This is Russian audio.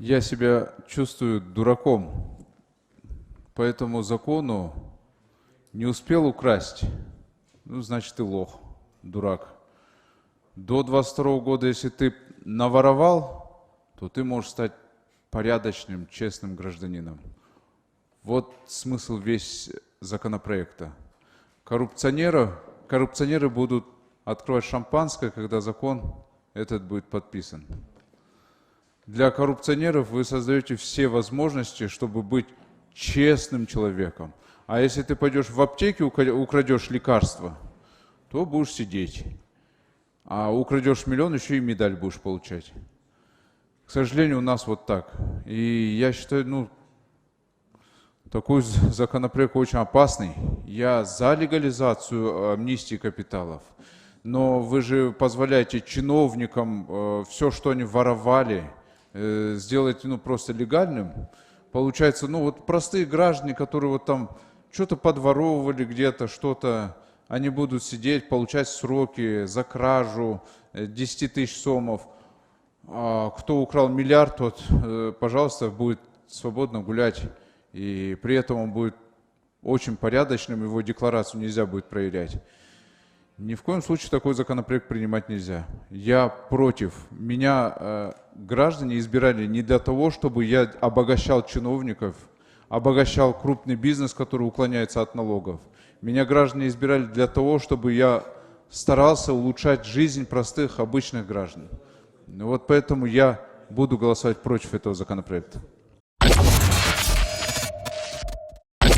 Я себя чувствую дураком по этому закону. Не успел украсть, ну, значит, ты лох, дурак. До 22 года, если ты наворовал, то ты можешь стать порядочным, честным гражданином. Вот смысл весь законопроекта. Коррупционеры будут открывать шампанское, когда закон этот будет подписан. Для коррупционеров вы создаете все возможности, чтобы быть честным человеком. А если ты пойдешь в аптеке, украдешь лекарства, то будешь сидеть. А украдешь миллион, еще и медаль будешь получать. К сожалению, у нас вот так. И я считаю, такой законопроект очень опасный. Я за легализацию амнистии капиталов. Но вы же позволяете чиновникам все, что они воровали, сделать просто легальным. Получается, вот простые граждане, которые вот там что-то подворовывали где-то, что-то, они будут сидеть, получать сроки за кражу 10 тысяч сомов. А кто украл миллиард, тот, пожалуйста, будет свободно гулять. И при этом он будет очень порядочным, его декларацию нельзя будет проверять. Ни в коем случае такой законопроект принимать нельзя. Я против. Меня граждане избирали не для того, чтобы я обогащал чиновников, обогащал крупный бизнес, который уклоняется от налогов. Меня граждане избирали для того, чтобы я старался улучшать жизнь простых, обычных граждан. Вот поэтому я буду голосовать против этого законопроекта.